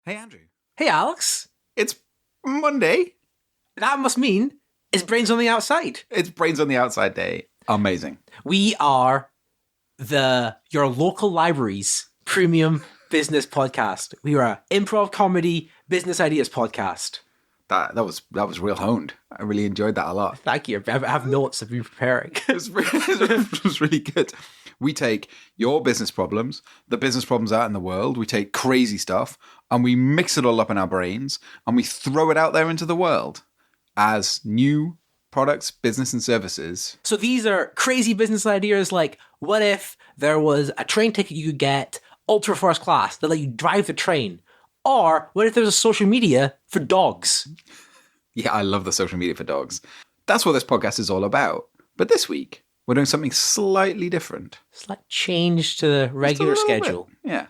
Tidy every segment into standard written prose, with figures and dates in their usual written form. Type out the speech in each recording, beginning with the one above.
Hey, Andrew. Hey, Alex. It's Monday. That must mean it's Brains on the Outside. It's Brains on the Outside Day. Amazing. We are your local library's premium business podcast. We are an improv comedy business ideas podcast. That was real honed. I really enjoyed that a lot. Thank you. I have notes I've been preparing. It was really good. We take your business problems, the business problems out in the world, we take crazy stuff, and we mix it all up in our brains, and we throw it out there into the world as new products, business, and services. So these are crazy business ideas like, what if there was a train ticket you could get ultra first class that let you drive the train? Or what if there was a social media for dogs? Yeah, I love the social media for dogs. That's what this podcast is all about. But this week, we're doing something slightly different. Slight change to the regular schedule. Bit. Yeah.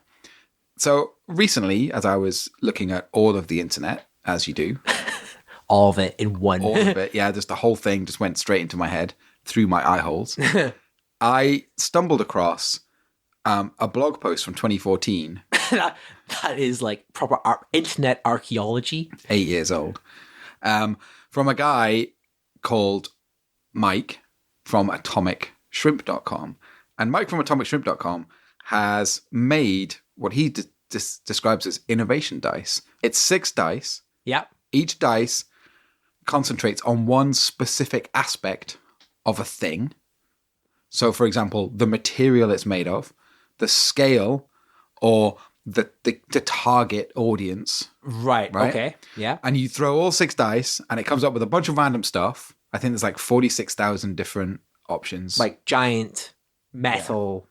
So recently, as I was looking at all of the internet, as you do. All of it in one. All of it, yeah. Just the whole thing just went straight into my head through my eye holes. I stumbled across a blog post from 2014. that is like proper internet archaeology. 8 years old. From a guy called Mike from AtomicShrimp.com. And Mike from AtomicShrimp.com has made what he describes as innovation dice. It's 6 dice. Yep. Each dice concentrates on one specific aspect of a thing. So, for example, the material it's made of, the scale, or the target audience. Right. Okay. Yeah. And you throw all 6 dice, and it comes up with a bunch of random stuff. I think there's like 46,000 different options. Like giant metal.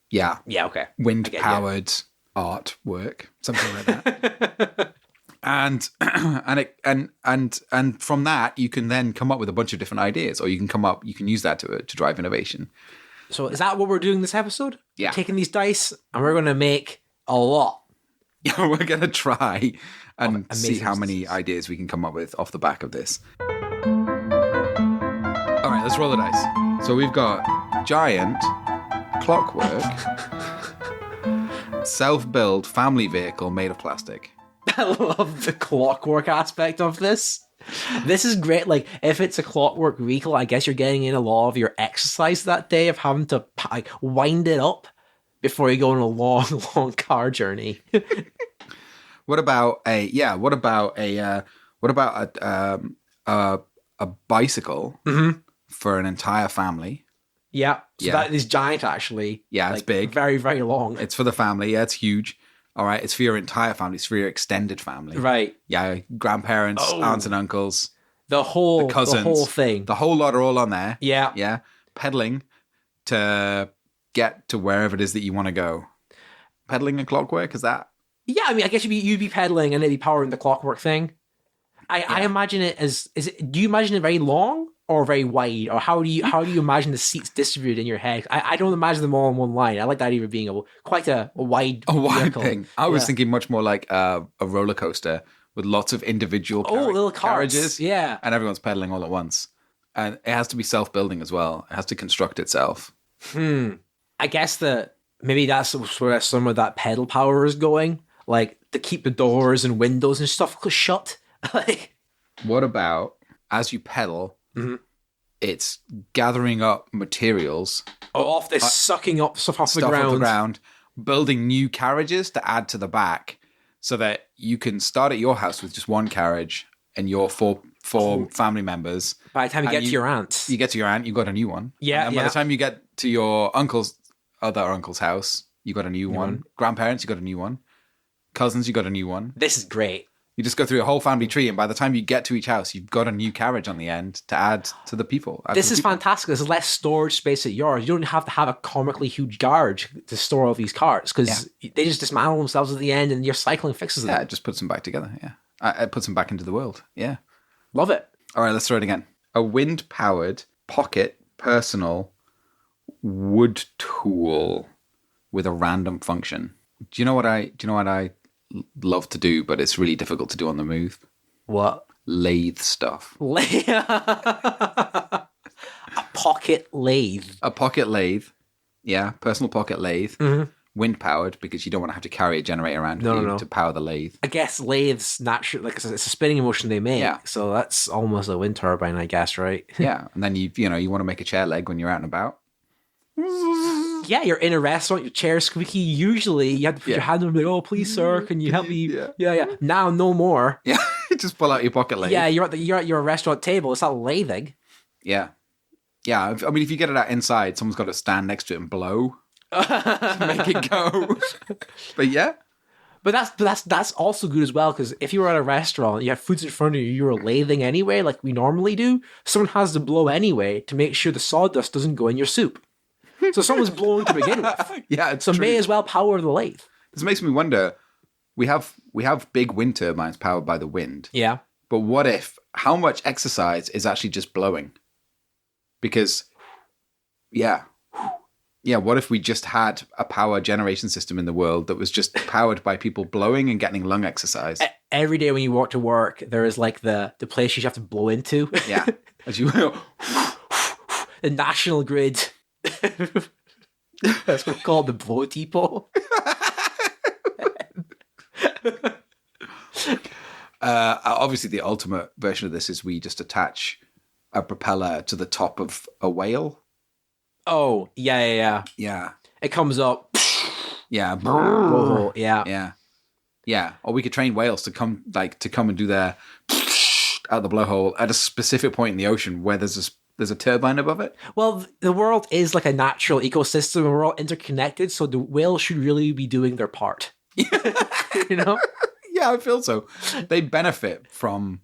Yeah. Yeah. Okay. Wind-powered artwork, something like that. And from that you can then come up with a bunch of different ideas, or you can use that to drive innovation. So is that what we're doing this episode? Yeah. Taking these dice and we're going to make a lot. Yeah, we're going to try and see how many systems. ideas we can come up with off the back of this. All right, let's roll the dice. So we've got giant clockwork, self-build family vehicle made of plastic. I love the clockwork aspect of this. This is great. Like, if it's a clockwork vehicle, I guess you're getting in a lot of your exercise that day of having to like wind it up before you go on a long, long car journey. What about a bicycle for an entire family? Yeah. So that is giant, actually. Yeah, it's like, big. Very, very long. It's for the family. Yeah, it's huge. All right, it's for your entire family. It's for your extended family. Right. Yeah, grandparents, aunts and uncles. The cousins. The whole thing. The whole lot are all on there. Yeah. Yeah. Pedaling to get to wherever it is that you want to go. Pedaling and clockwork, is that? Yeah, I mean, I guess you'd be pedaling and it'd be powering the clockwork thing. I imagine it as do you imagine it very long or very wide, or how do you imagine the seats distributed in your head? I don't imagine them all in one line. I like the idea of it being quite a wide vehicle. Thing. I was thinking much more like a roller coaster with lots of individual little carriages. Yeah, and everyone's pedaling all at once. And it has to be self-building as well. It has to construct itself. I guess that maybe that's where some of that pedal power is going, like to keep the doors and windows and stuff shut. Like, what about as you pedal? It's gathering up materials. Off this, sucking up stuff off the ground, building new carriages to add to the back, so that you can start at your house with just one carriage and your four family members. By the time you get to your aunt, you've got a new one. Yeah, and by the time you get to your other uncle's house, you got a new one. Grandparents, you got a new one. Cousins, you got a new one. This is great. You just go through a whole family tree, and by the time you get to each house, you've got a new carriage on the end to add to the people. This is fantastic. There's less storage space at yours. You don't have to have a comically huge garage to store all these carts, because they just dismantle themselves at the end, and your cycling fixes them. Yeah, it just puts them back together. Yeah, it puts them back into the world. Yeah, love it. All right, let's throw it again. A wind-powered pocket personal wood tool with a random function. Do you know what I love to do, but it's really difficult to do on the move? What? Lathe stuff. A pocket lathe. A pocket lathe. Yeah, personal pocket lathe wind powered because you don't want to have to carry a generator around with you to power the lathe. I guess lathes naturally, like it's a spinning motion they make. Yeah. So that's almost a wind turbine, I guess, right? Yeah. And then you want to make a chair leg when you're out and about. Yeah, you're in a restaurant, your chair's squeaky. Usually you have to put your hand on, like, oh, please, sir, can you help me? Yeah. Now, no more. Yeah. Just pull out your pocket lathe. Yeah, you're at your restaurant table. It's not lathing. Yeah. Yeah. I mean, if you get it out inside, someone's got to stand next to it and blow to make it go. But yeah. But that's also good as well, because if you were at a restaurant, you have foods in front of you, you're lathing anyway, like we normally do. Someone has to blow anyway to make sure the sawdust doesn't go in your soup. So someone's blowing to begin with. Yeah, it's so true. May as well power the lathe. This makes me wonder. We have big wind turbines powered by the wind. Yeah. But how much exercise is actually just blowing? Because, what if we just had a power generation system in the world that was just powered by people blowing and getting lung exercise? Every day when you walk to work, there is like the place you have to blow into. Yeah. As you will. The national grid. That's what we call it, the blow depot. Obviously, the ultimate version of this is we just attach a propeller to the top of a whale. Oh, yeah. Yeah. It comes up. Yeah. Oh, yeah. Yeah. Or we could train whales to come and do their out the blowhole at a specific point in the ocean where there's a turbine above it. Well, the world is like a natural ecosystem and we're all interconnected, so the whales should really be doing their part. You know? Yeah, I feel so. They benefit from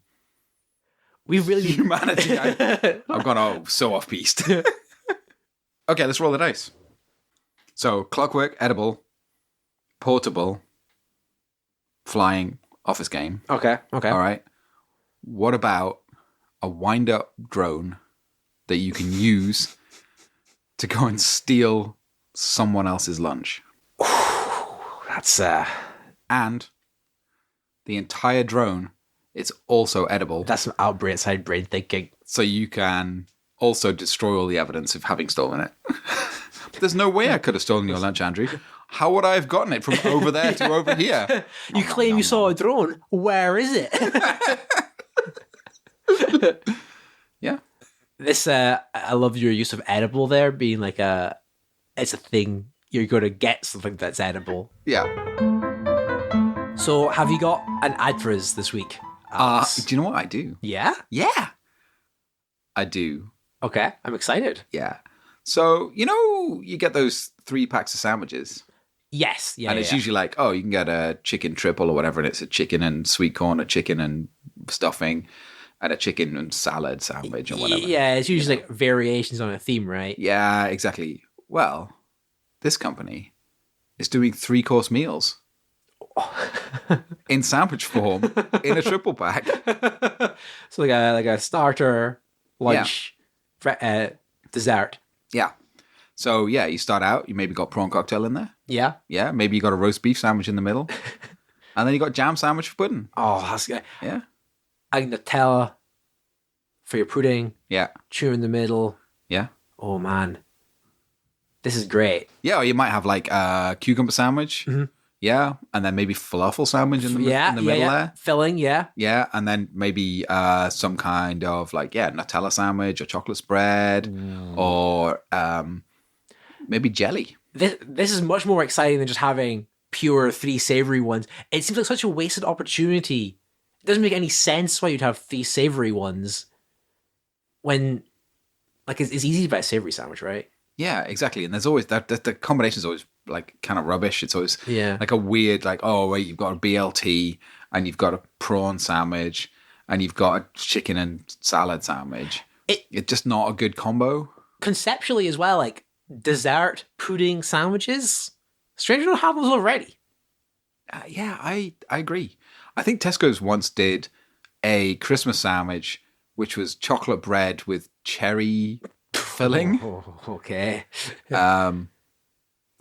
humanity. I've gone so off piste. Okay, let's roll the dice. So, clockwork, edible, portable, flying, office game. Okay. All right. What about a wind-up drone that you can use to go and steal someone else's lunch? That's And the entire drone is also edible. That's some outside brain thinking. So you can also destroy all the evidence of having stolen it. There's no way I could have stolen your lunch, Andrew. How would I have gotten it from over there to over here? You claim you saw a drone. Where is it? Yeah. This, I love your use of edible there, being like it's a thing. You're going to get something that's edible. Yeah. So, have you got an ad for us this week? Do you know what I do? Yeah? Yeah. I do. Okay, I'm excited. Yeah. So, you get those 3 packs of sandwiches. Yes. Yeah. And it's usually like, you can get a chicken triple or whatever, and it's a chicken and sweet corn, a chicken and stuffing, and a chicken and salad sandwich or whatever. Yeah, it's usually like variations on a theme, right? Yeah, exactly. Well, this company is doing 3-course meals in sandwich form in a triple pack. So like a starter, lunch, dessert. Yeah. So you start out, you maybe got prawn cocktail in there. Yeah. Yeah, maybe you got a roast beef sandwich in the middle. And then you got jam sandwich for pudding. Oh, that's good. Yeah. And Nutella for your pudding. Yeah. Chew in the middle. Yeah. Oh, man. This is great. Yeah, or you might have like a cucumber sandwich. Mm-hmm. Yeah. And then maybe falafel sandwich in the middle there. Filling, yeah. Yeah. And then maybe some kind of like, Nutella sandwich or chocolate spread or maybe jelly. This is much more exciting than just having pure 3 savory ones. It seems like such a wasted opportunity. It doesn't make any sense why you'd have 3 savory ones when, like, it's easy to buy a savory sandwich, right? Yeah, exactly. And there's always that the combination is always like kind of rubbish. It's always like a weird, like, oh wait, you've got a BLT and you've got a prawn sandwich and you've got a chicken and salad sandwich. It's just not a good combo. Conceptually as well, like dessert pudding sandwiches, Stranger don't have those already. Yeah, I agree. I think Tesco's once did a Christmas sandwich which was chocolate bread with cherry filling. Oh, okay. Yeah.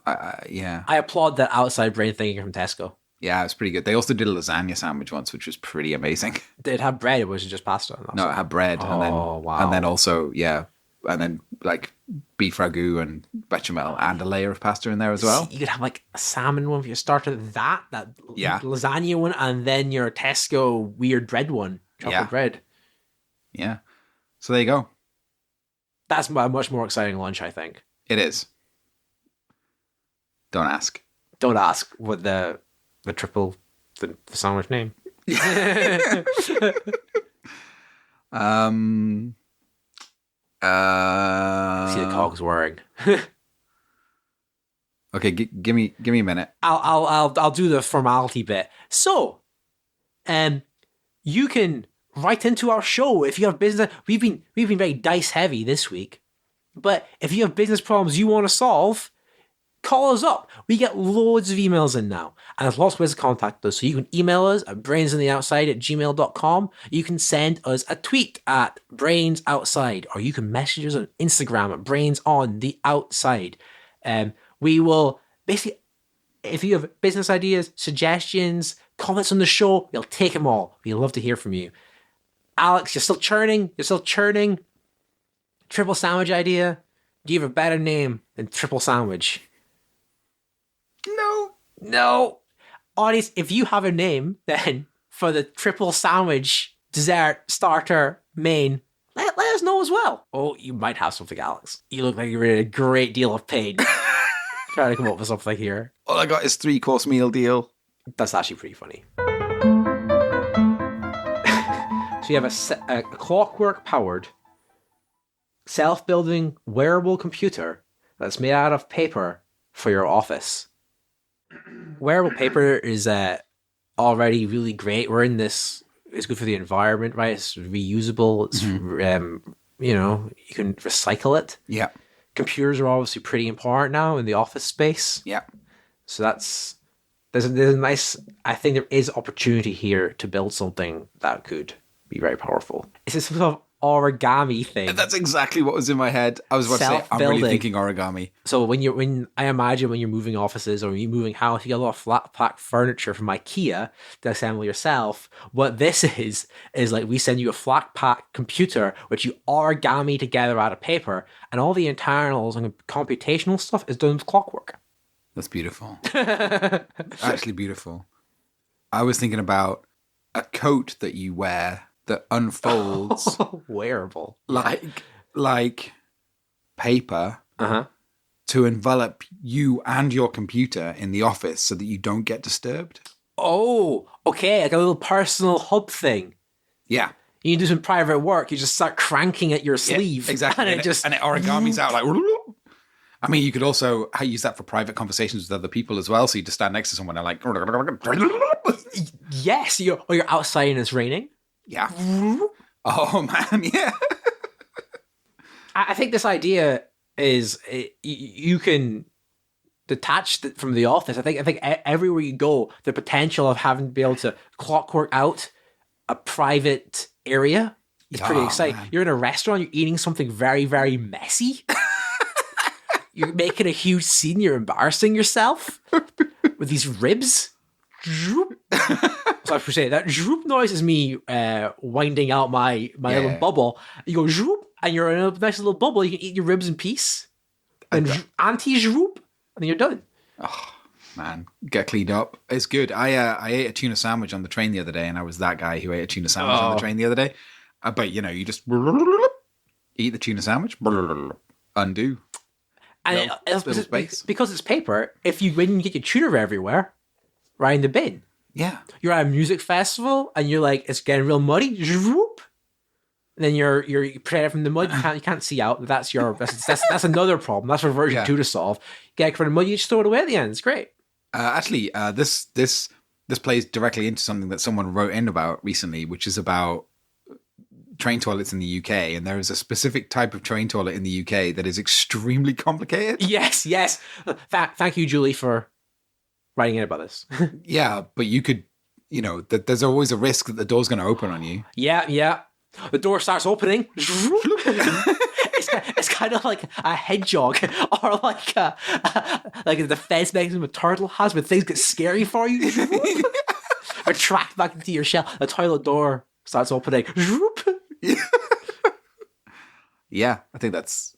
I applaud that outside brain thinking from Tesco. Yeah, it was pretty good. They also did a lasagna sandwich once, which was pretty amazing. Did it have bread? It wasn't just pasta. No, it had bread. Wow. And then also, and then like beef ragu and bechamel and a layer of pasta in there as well. You could have like a salmon one for your starter, that Yeah. lasagna one, and then your Tesco weird bread one, chocolate bread. Yeah. So there you go. That's a much more exciting lunch, I think. It is. Don't ask. Don't ask what the sandwich name. See the cogs whirring. Okay, give me a minute. I'll do the formality bit. So, you can write into our show if you have business. We've been very dice heavy this week, but if you have business problems you want to solve, call us up. We get loads of emails in now, and there's lots of ways to contact us. So you can email us at brainsontheoutside@gmail.com. You can send us a tweet at brainsoutside, or you can message us on Instagram at brainsontheoutside. We will basically, if you have business ideas, suggestions, comments on the show, we'll take them all. We'd love to hear from you. Alex, you're still churning. Triple sandwich idea. Do you have a better name than triple sandwich? No. Audience, if you have a name then for the triple sandwich dessert starter main, let us know as well. Oh, you might have something, Alex. You look like you're in a great deal of pain trying to come up with something here. All I got is 3-course meal deal. That's actually pretty funny. So you have a clockwork-powered, self-building wearable computer that's made out of paper for your office. Wearable paper is already really great. It's good for the environment, right? It's reusable. It's you can recycle it. Yeah. Computers are obviously pretty important now in the office space. Yeah. So there's a nice. I think there is opportunity here to build something that could be very powerful. It's a sort of origami thing. That's exactly what was in my head. I was about to say, I'm really thinking origami. So when I imagine when you're moving offices or you're moving house, you get a lot of flat pack furniture from IKEA to assemble yourself. What this is like we send you a flat pack computer which you origami together out of paper, and all the internals and computational stuff is done with clockwork. That's beautiful. Actually beautiful. I was thinking about a coat that you wear that unfolds wearable like paper to envelop you and your computer in the office so that you don't get disturbed. Oh, okay, like a little personal hub thing. Yeah. You can do some private work, you just start cranking at your sleeve. Exactly. And it origami's out like... I mean, you could also use that for private conversations with other people as well. So you just stand next to someone and like... Yes, you're outside and it's raining. Yeah. Oh, man, yeah. I think this idea is you can detach from the office. I think everywhere you go, the potential of having to be able to clockwork out a private area is pretty exciting. Man. You're in a restaurant, you're eating something very, very messy. You're making a huge scene, you're embarrassing yourself with these ribs. So I should say that zoop noise is me winding out my little bubble. You go zoop, and you're in a nice little bubble. You can eat your ribs in peace. And anti-zoop, and then you're done. Oh man, get cleaned up. It's good. I ate a tuna sandwich on the train the other day, and I was that guy who ate a tuna sandwich on the train the other day. But you just eat the tuna sandwich, undo. And because it's paper, when you get your tuna everywhere, right in the bin. Yeah. You're at a music festival and you're like, it's getting real muddy. Zoop. And then you're protected from the mud. You can't see out. That's another problem. That's for version 2 to solve. Get from the mud, you just throw it away at the end. It's great. Actually, this plays directly into something that someone wrote in about recently, which is about train toilets in the UK, and there is a specific type of train toilet in the UK that is extremely complicated. Yes. Thank you, Julie, for writing in about this. Yeah, but you could, there's always a risk that the door's going to open on you. Yeah. The door starts opening. It's kind of like a hedgehog or like a defense mechanism a turtle has when things get scary for you. Retract back into your shell. The toilet door starts opening. Yeah, I think that's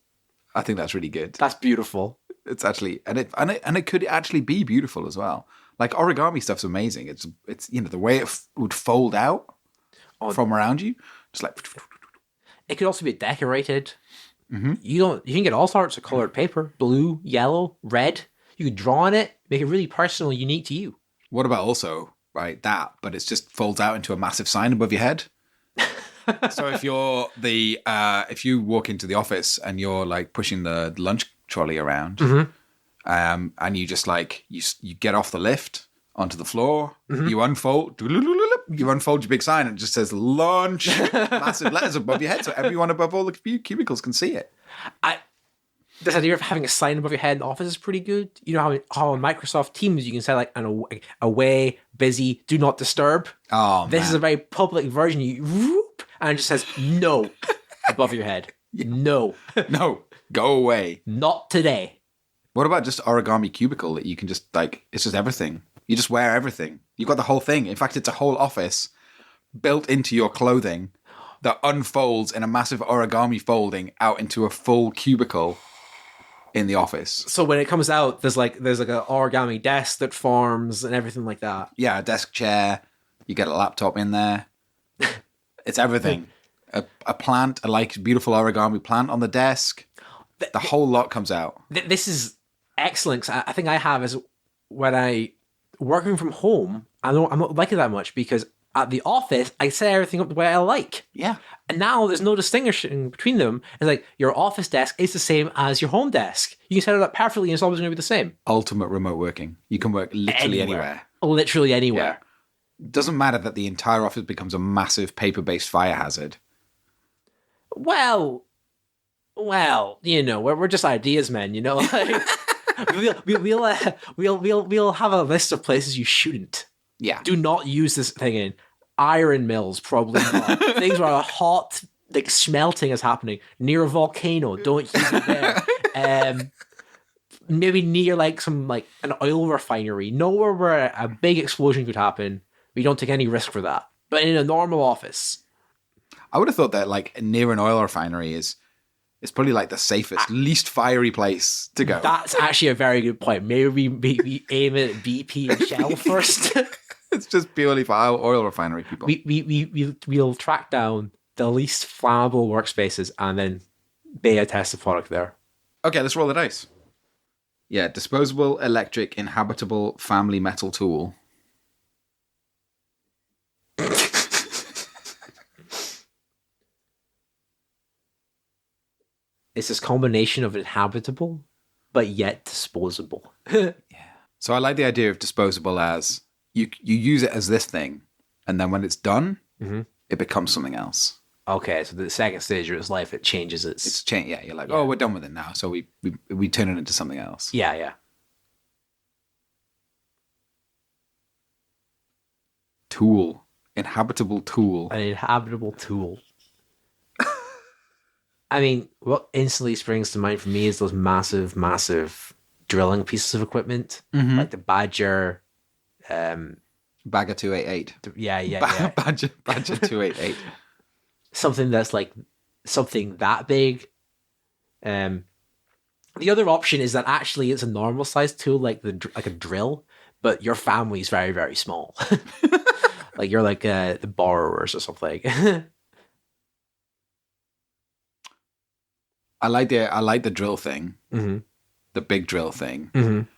really good. That's beautiful. It's actually, and it could actually be beautiful as well. Like origami stuff's amazing. It's you know, the way it would fold out from around you, just like. It could also be decorated. Mm-hmm. You can get all sorts of colored paper: blue, yellow, red. You could draw on it, make it really personal, and unique to you. What about also that, but it just folds out into a massive sign above your head. So if you're if you walk into the office and you're like pushing the lunch trolley around, and you just like you get off the lift onto the floor, you unfold your big sign, and it just says lunch, massive letters above your head, so everyone above all the cubicles can see it. This idea of having a sign above your head in the office is pretty good. You know how on Microsoft Teams you can say like away, busy, do not disturb. Oh, this is a very public version. You whoop, and it just says no above your head. No, no, go away. Not today. What about just origami cubicle that you can just like? It's just everything. You just wear everything. You've got the whole thing. In fact, it's a whole office built into your clothing that unfolds in a massive origami folding out into a full cubicle in the office. So when it comes out, there's like an origami desk that forms and everything like that. Yeah, a desk chair. You get a laptop in there. It's everything. A plant, a like beautiful origami plant on the desk. The whole lot comes out. This is excellent. 'Cause I think I have is when I working from home. I'm not liking that much because at the office I set everything up the way I like. Yeah. And now there's no distinguishing between them. It's like your office desk is the same as your home desk. You can set it up perfectly and it's always going to be the same. Ultimate remote working. You can work literally anywhere. Literally anywhere. Yeah. Doesn't matter that the entire office becomes a massive paper-based fire hazard. Well, you know, we're just ideas men, you know. Like, we'll have a list of places you shouldn't. Yeah. Do not use this thing in. Iron mills, probably not. Things where a hot, like, smelting is happening. Near a volcano, don't use it there. Maybe near, like, an oil refinery. Nowhere where a big explosion could happen. We don't take any risk for that. But in a normal office. I would have thought that, like, near an oil refinery is probably, like, the safest, least fiery place to go. That's actually a very good point. Maybe we aim at BP and Shell first. It's just purely for oil refinery people. We'll track down the least flammable workspaces and then beta test the product there. Okay, let's roll the dice. Yeah, disposable, electric, inhabitable, family metal tool. It's this combination of inhabitable, but yet disposable. Yeah. So I like the idea of disposable as you use it as this thing, and then when it's done, it becomes something else. Okay, so the second stage of its life, it changes It's change. Yeah, you're like, oh, we're done with it now, so we turn it into something else. Yeah. Tool, inhabitable tool. An inhabitable tool. I mean, what instantly springs to mind for me is those massive, massive drilling pieces of equipment, like the Badger. Bagger 288. Yeah. Badger 288. Something that's like something that big. The other option is that actually it's a normal sized tool, like a drill, but your family is very, very small. Like you're like the borrowers or something. I like the drill thing, the big drill thing.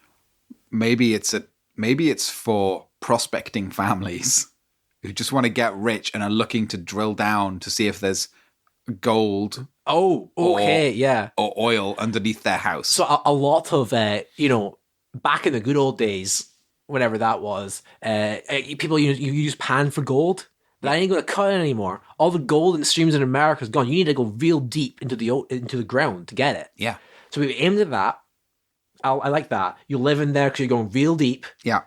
Maybe it's for prospecting families who just want to get rich and are looking to drill down to see if there's gold. Oh, okay, yeah, or oil underneath their house. So a lot of back in the good old days, whenever that was, people you use pan for gold. That ain't going to cut it anymore. All the gold in the streams in America is gone. You need to go real deep into the ground to get it. Yeah. So we aimed at that. I like that. You live in there because you're going real deep. Yeah.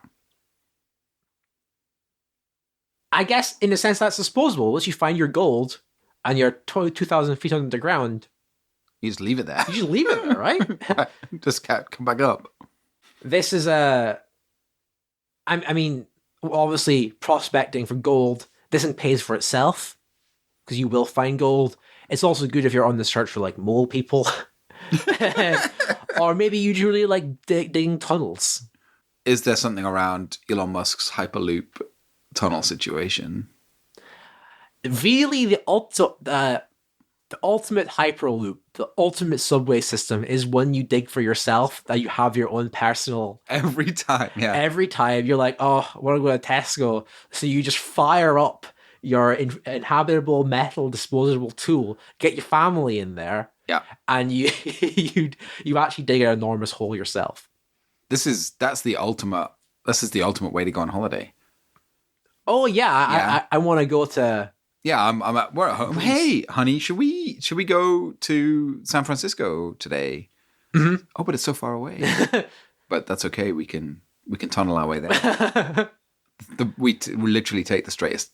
I guess in a sense that's disposable. Once you find your gold and you're 2,000 feet under the ground, you just leave it there. You just leave it there, right? Just can't come back up. This is I mean, obviously prospecting for gold. This thing pays for itself because you will find gold. It's also good if you're on the search for like mole people. Or maybe you really like digging tunnels. Is there something around Elon Musk's Hyperloop tunnel situation? Really, the ultimate Hyperloop, the ultimate subway system is one you dig for yourself, that you have your own personal... Every time, yeah. Every time you're like, oh, I want to go to Tesco. So you just fire up your inhabitable metal disposable tool, get your family in there, yeah, and you actually dig an enormous hole yourself. This is the ultimate way to go on holiday. Oh yeah, I want to go to... Yeah, we're at home. Hey, honey, should we go to San Francisco today? Mm-hmm. Oh, but it's so far away. But that's okay. We can tunnel our way there. We literally take the straightest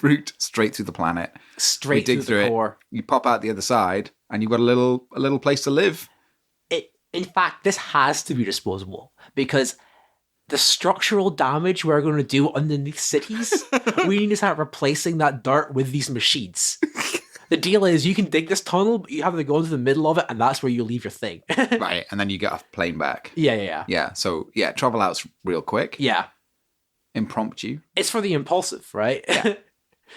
route straight through the planet. Straight dig through the core. You pop out the other side, and you've got a little place to live. In fact, this has to be disposable because the structural damage we're going to do underneath cities, we need to start replacing that dirt with these machines. The deal is you can dig this tunnel, but you have to go into the middle of it, and that's where you leave your thing. Right, and then you get a plane back. Yeah. Yeah, so, yeah, travel out's real quick. Yeah. Impromptu. It's for the impulsive, right? Yeah.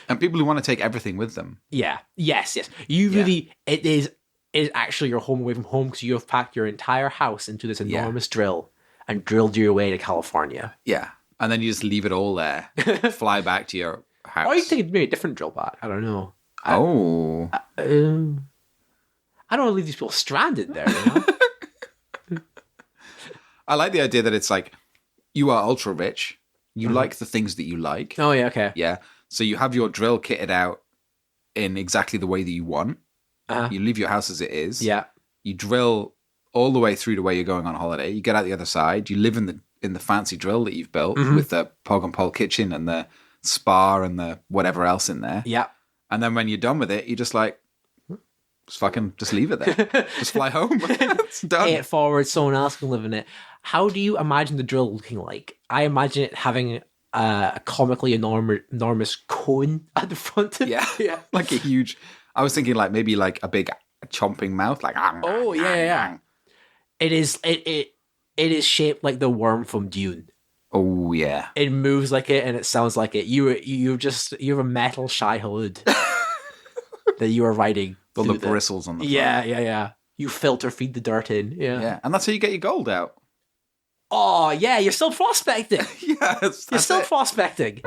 And people who want to take everything with them. Yeah. Yes. You really... It is actually your home away from home because you have packed your entire house into this enormous drill and drilled your way to California. Yeah. And then you just leave it all there. Fly back to your house. Or you think it'd be a different drill back. I don't know. I don't want to leave these people stranded there, you know? I like the idea that it's like, you are ultra rich. You like the things that you like. Oh, yeah, okay. Yeah. So you have your drill kitted out in exactly the way that you want. You leave your house as it is. Yeah. You drill all the way through to where you're going on holiday. You get out the other side. You live in the fancy drill that you've built with the Pog and Pole kitchen and the spa and the whatever else in there. Yeah. And then when you're done with it, you just like, just leave it there. Just fly home. It's done. Pay it forward. Someone else can live in it. How do you imagine the drill looking like? I imagine it having a comically enormous cone at the front. Yeah. Like a huge... I was thinking like maybe like a big chomping mouth, like It is shaped like the worm from Dune. Oh yeah. It moves like it and it sounds like it. You have a metal Shai-Hulud that you are riding. All the bristles on the front. Yeah. You filter feed the dirt in. Yeah. And that's how you get your gold out. Oh yeah, you're still prospecting. Yes. You're still prospecting.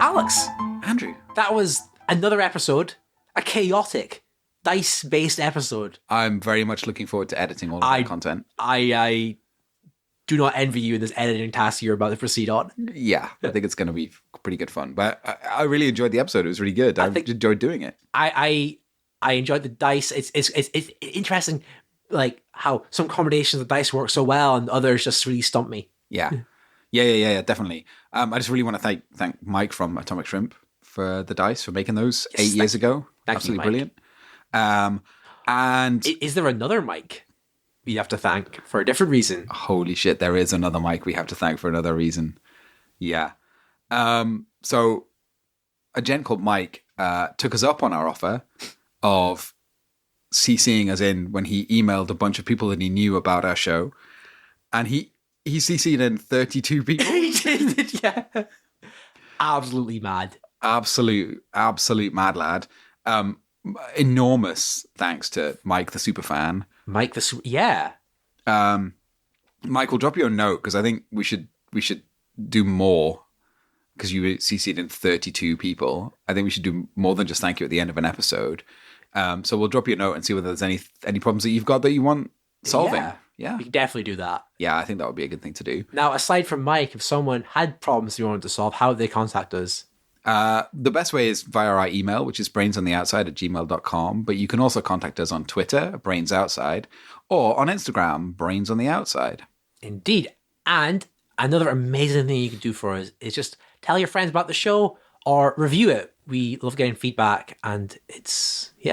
Alex. Andrew. That was another episode, a chaotic, dice-based episode. I'm very much looking forward to editing all of that content. I do not envy you in this editing task you're about to proceed on. Yeah, I think it's going to be pretty good fun. But I really enjoyed the episode. It was really good. I enjoyed doing it. I enjoyed the dice. It's interesting, like how some combinations of dice work so well and others just really stump me. Yeah, definitely. I just really want to thank Mike from Atomic Shrimp for the dice, for making those 8 years ago. Absolutely brilliant. And is there another Mike we have to thank for a different reason? Holy shit, there is another Mike we have to thank for another reason. Yeah. So a gent called Mike took us up on our offer of CCing us in when he emailed a bunch of people that he knew about our show. And he CC'd in 32 people. He did, yeah. Absolutely mad. Absolute mad lad. Enormous thanks to Mike the superfan. Yeah. Mike, we'll drop you a note because I think we should do more because you CC'd in 32 people. I think we should do more than just thank you at the end of an episode. So we'll drop you a note and see whether there's any problems that you've got that you want solving. Yeah. We can definitely do that. Yeah, I think that would be a good thing to do. Now, aside from Mike, if someone had problems you wanted to solve, how would they contact us? The best way is via our email, which is brainsontheoutside@gmail.com. But you can also contact us on Twitter, brainsoutside, or on Instagram, brainsontheoutside. Indeed. And another amazing thing you can do for us is just tell your friends about the show or review it. We love getting feedback, and we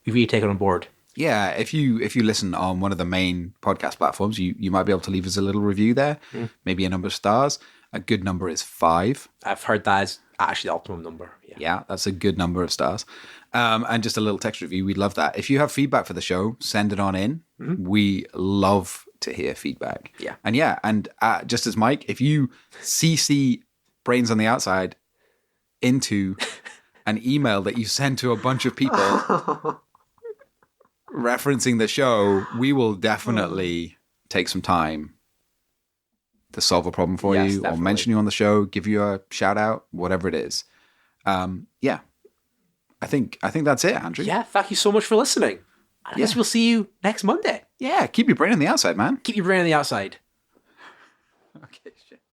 really take it on board. Yeah, if you listen on one of the main podcast platforms, you might be able to leave us a little review there, maybe a number of stars. A good number is 5. I've heard that is actually the optimum number. Yeah, that's a good number of stars. And just a little text review. We'd love that. If you have feedback for the show, send it on in. We love to hear feedback. Yeah. And just as Mike, if you CC Brains on the Outside into an email that you send to a bunch of people referencing the show, we will definitely take some time to solve a problem for you, definitely. or mention you on the show, give you a shout out, whatever it is. I think that's it, Andrew. Yeah, thank you so much for listening. I guess we'll see you next Monday. Yeah, keep your brain on the outside, man. Keep your brain on the outside. Okay.